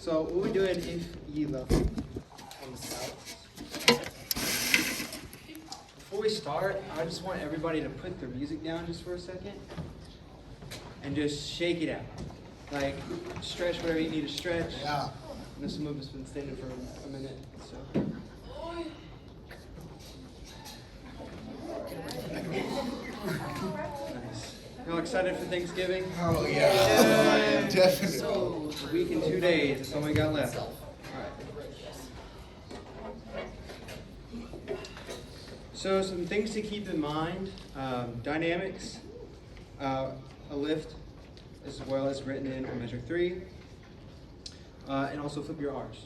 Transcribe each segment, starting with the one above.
So what we're doing if ye love me on the south. Before we start, I just want everybody to put their music down just for a second and just shake it out. Like stretch whatever you need to stretch. Yeah. This movement's been standing for a minute, so. Nice. Y'all excited for Thanksgiving? Oh yeah, definitely. So, a week and 2 days, that's all we got left. All right. So some things to keep in mind, dynamics, a lift as well as written in on measure 3, and also flip your R's.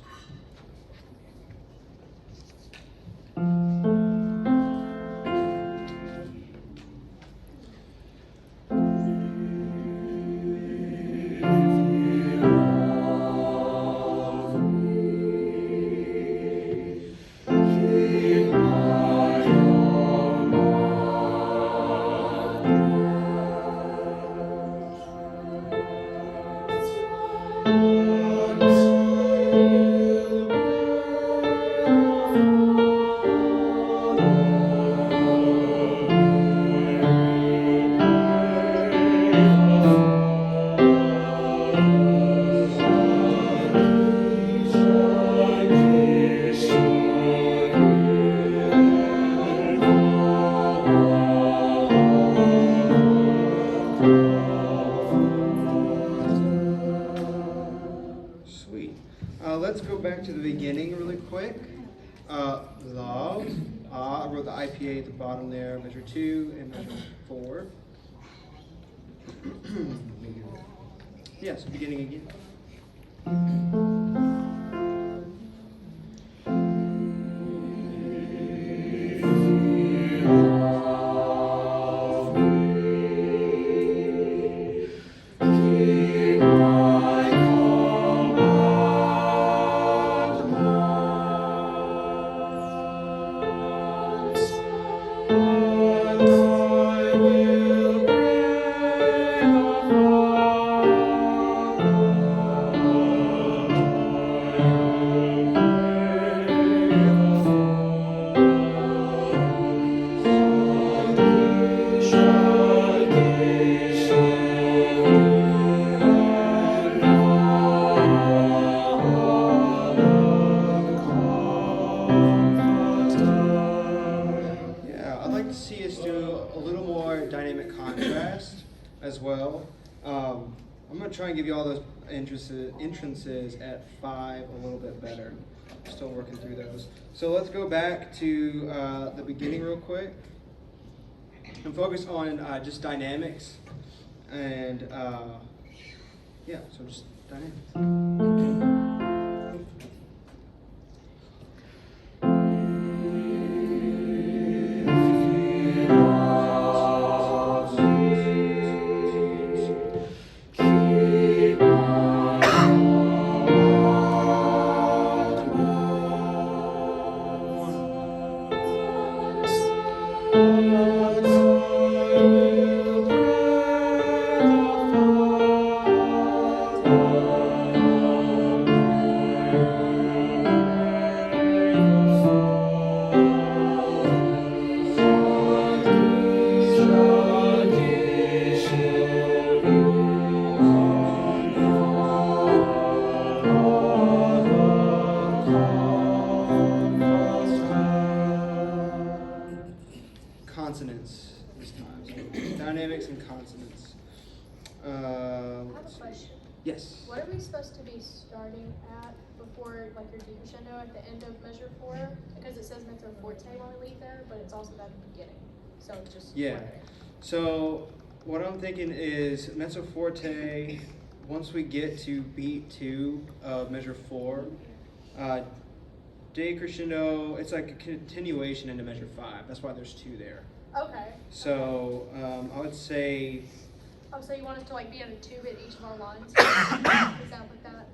Sweet. Let's go back to the beginning really quick. Love. I wrote the IPA at the bottom there, measure 2 and measure 4. Yes, beginning again. See us do a little more dynamic contrast as well. I'm going to try and give you all those entrances at 5 a little bit better. Still working through those. So let's go back to the beginning real quick and focus on just dynamics and yeah, so just dynamics. Consonants this time. So dynamics and consonants. I have a question. Yes. What are we supposed to be starting at before, like your decrescendo at the end of measure 4? Because it says mezzo forte when we leave there, but it's also at the beginning. So it's just wondering. So what I'm thinking is mezzo forte. Once we get to beat 2 of measure 4, decrescendo. It's like a continuation into measure 5. That's why there's 2 there. Okay. So I would say. Oh, so you want it to like be on a 2 at each of our lines? Is that what that?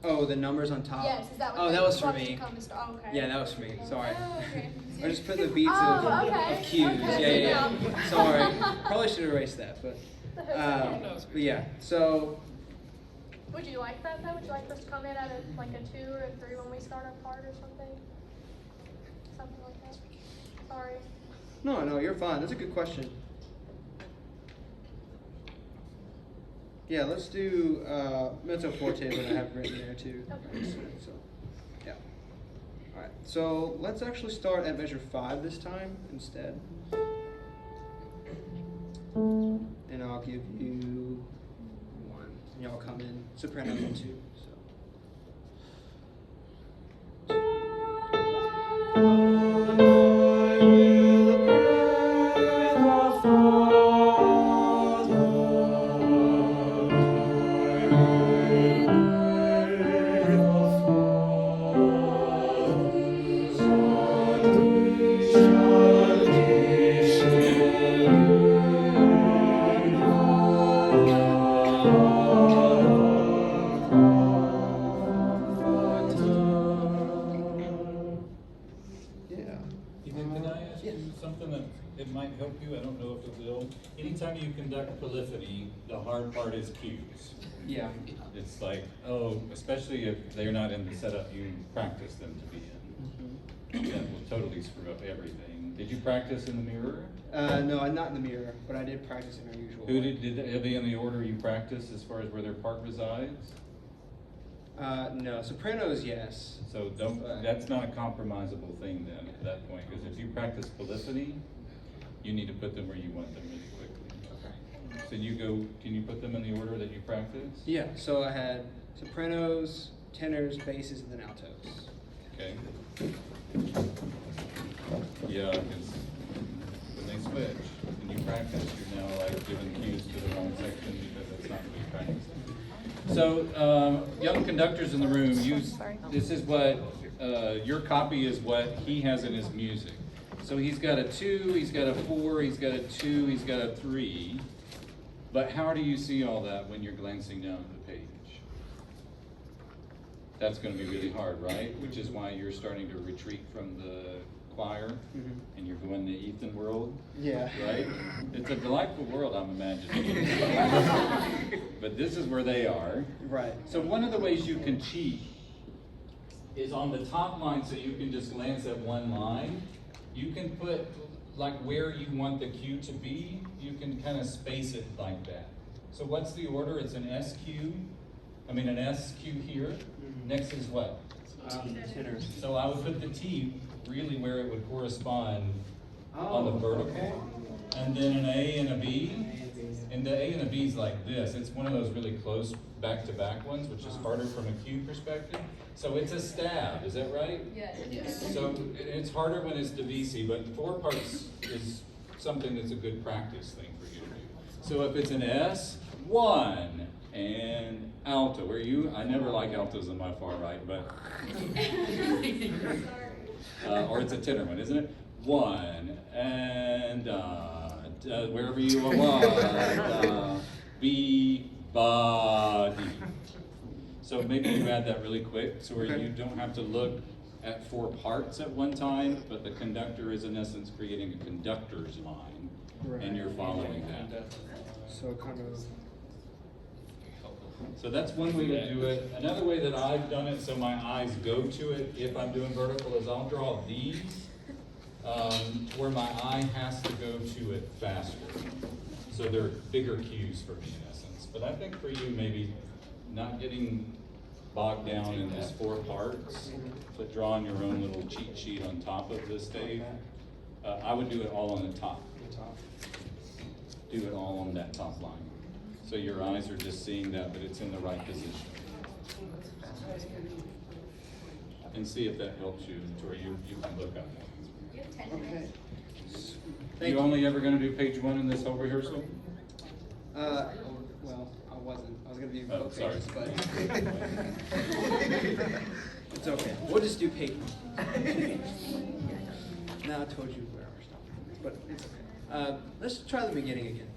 Oh, the numbers on top? Yes, is that what Oh, that was for me. Oh, okay. Yeah, that was for me. Sorry. Oh, okay. I just put the beats okay. of cues. Okay. Yeah. Sorry. Probably should erase that, but yeah. So Would you like that though? Would you like for us to come in at like a 2 or a 3 when we start our part or something? Something like that? Sorry. No, you're fine. That's a good question. Yeah, let's do mezzo forte, but I have written there too. Okay. So, yeah. All right. So let's actually start at measure 5 this time instead, and I'll give you 1. And y'all come in soprano on 2. Can I ask you something that it might help you? I don't know if it will. Anytime you conduct polyphony, the hard part is cues. Yeah. It's like, especially if they're not in the setup you practice them to be in. That will totally screw up everything. Did you practice in the mirror? No, I'm not in the mirror, but I did practice in our usual. Are they in the order you practice as far as where their part resides? No, sopranos, yes. So that's not a compromisable thing then at that point, because if you practice polyphony, you need to put them where you want them really quickly. Okay. So can you put them in the order that you practice? Yeah, so I had sopranos, tenors, basses, and then altos. Okay. Yeah, because when they switch, and you practice, you're now like giving cues to the wrong section because that's not what you practice. So, young conductors in the room, this is what, your copy is what he has in his music. So he's got a 2, he's got a 4, he's got a 2, he's got a 3. But how do you see all that when you're glancing down the page? That's going to be really hard, right? Which is why you're starting to retreat from the choir, and you're going to Ethan world. Yeah. Right? It's a delightful world, I'm imagining. But this is where they are. Right. So one of the ways you can cheat is on the top line, so you can just glance at one line. You can put like where you want the cue to be. You can kind of space it like that. So what's the order? It's an SQ. An SQ here. Next is what? Tenors. So I would put the T really where it would correspond on the vertical, and then an A and a B. And the A and the B is like this. It's one of those really close back-to-back ones, which is harder from a cue perspective. So it's a stab, is that right? Yes. So it's harder when it's divisi, but 4 parts is something that's a good practice thing for you to do. So if it's an S, 1, and alto. Where you? I never like altos on my far right, but or it's a tenor one, isn't it? 1 and wherever you want. B, ba, D. So maybe you add that really quick, so where you don't have to look at 4 parts at one time, but the conductor is in essence creating a conductor's line, and you're following that. So kind of. So that's one way to do it. Another way that I've done it so my eyes go to it if I'm doing vertical is I'll draw these where my eye has to go to it faster. So they're bigger cues for me in essence. But I think for you, maybe not getting bogged down in these 4 parts, but drawing your own little cheat sheet on top of this, Dave. I would do it all on the top. Do it all on that top line. So your eyes are just seeing that, but it's in the right position. And see if that helps you to where you can look up. Okay. You only ever going to do page 1 in this whole rehearsal? Well, I wasn't. I was going to do both sorry. pages, but it's okay. We'll just do page 1. Now I told you where we're stopping, but it's okay. Let's try the beginning again.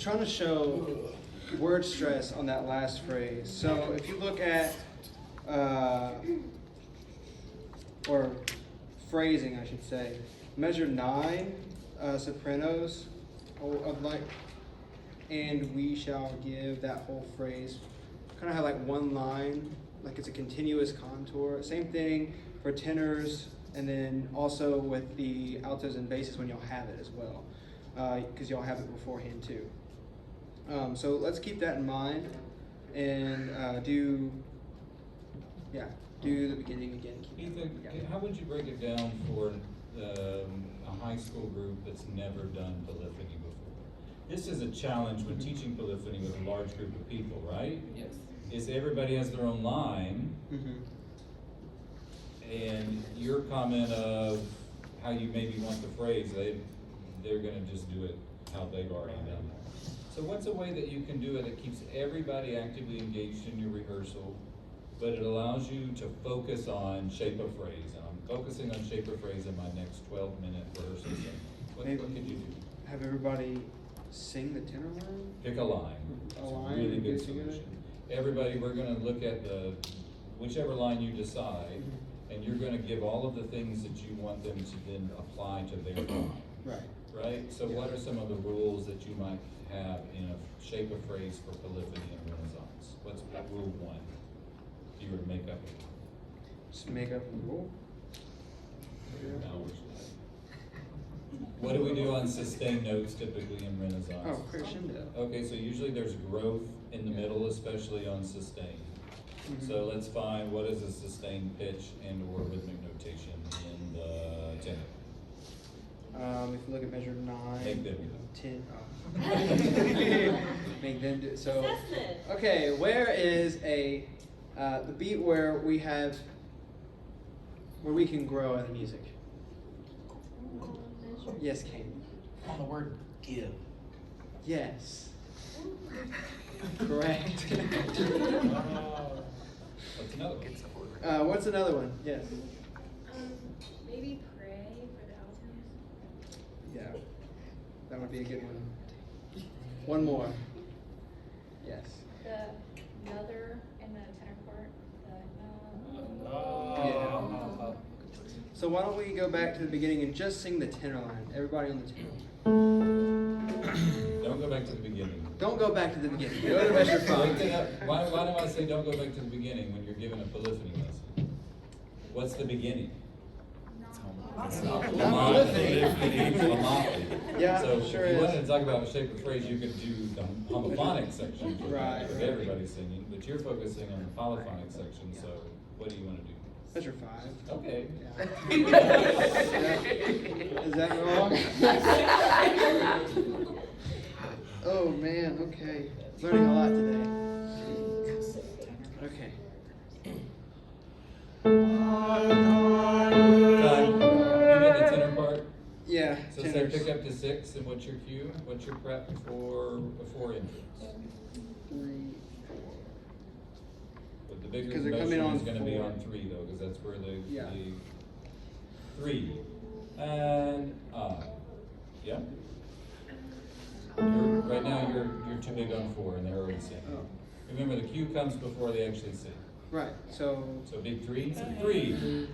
trying to show word stress on that last phrase. So if you look at, or phrasing, I should say, measure 9, sopranos, of like, and we shall give, that whole phrase, kind of have like one line, like it's a continuous contour. Same thing for tenors, and then also with the altos and basses when y'all have it as well, because y'all have it beforehand too. So let's keep that in mind, and do the beginning again. Ethan, how would you break it down for a high school group that's never done polyphony before? This is a challenge when teaching polyphony with a large group of people, right? Yes. Is everybody has their own line, and your comment of how you maybe want the phrase, they're gonna just do it how they've already done it. So what's a way that you can do it that keeps everybody actively engaged in your rehearsal, but it allows you to focus on shape of phrase? And I'm focusing on shape of phrase in my next 12-minute rehearsal session. What could you do? Have everybody sing the tenor line? Pick a line. A It's line a really and good get together? solution. Everybody, we're gonna look at whichever line you decide, and you're gonna give all of the things that you want them to then apply to their line. Right. Right? So what are some of the rules that you might have in a shape of phrase for polyphony and Renaissance? What's rule 1? If you were to make up a rule. Just make up a rule. What do we do on sustained notes typically in Renaissance? Oh, crescendo. Okay, so usually there's growth in the middle, especially on sustained. So let's find what is a sustained pitch and or rhythmic notation in the tenor. If you look at measure 9, Make them do 10. Oh. Make them do so. Assessment. Okay, where is the beat where we can grow in the music? Yes, Kate. On the word give. Yes. Correct. What's another one? What's another one? Yes. Maybe pray for the altos. Yeah. That would be a good one. One more. Yes. The another in the tenor part. Yeah. So why don't we go back to the beginning and just sing the tenor line? Everybody on the tenor line. Don't go back to the beginning. Don't go back to the beginning. Go to measure 5. Why do I say don't go back to the beginning when you're given a polyphony lesson? What's the beginning? Yeah, So sure if you is. wanted to talk about a shape of phrase, you could do the homophonic section for Right, with right. everybody singing, but you're focusing on the polyphonic section, so what do you want to do? Measure 5. Okay. Is that wrong? Oh man, okay. Learning a lot today. Okay. Time. You did the tenor part? Yeah, So say tenors. pick up to 6, and what's your cue? What's your prep for a 4 entrance? 3, 4. But the bigger 'Cause they're coming motion on is gonna be 4. on 3 though, because that's where the Yeah. 3. And yeah. Right now you're too big on 4 and they're already singing. Oh. Remember the cue comes before they actually sing. Right, so So big 3, 3.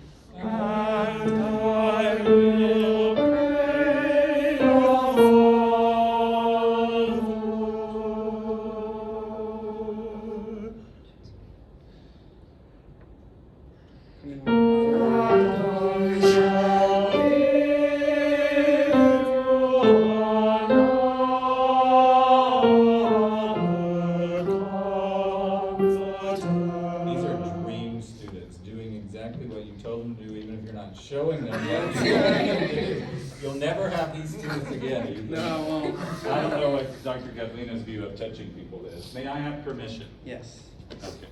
These are dream students doing exactly what you told them to do, even if you're not showing them what you're going to do. You'll never have these students again. Ethan. No, I won't. I don't know what Dr. Catalina's view of touching people is. May I have permission? yes. Okay.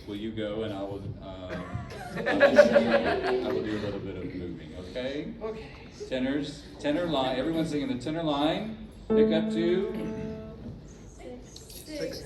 Will you go and I will do a little bit of moving, okay? Okay. Tenors, tenor line, everyone's singing the tenor line. Pick up to 6.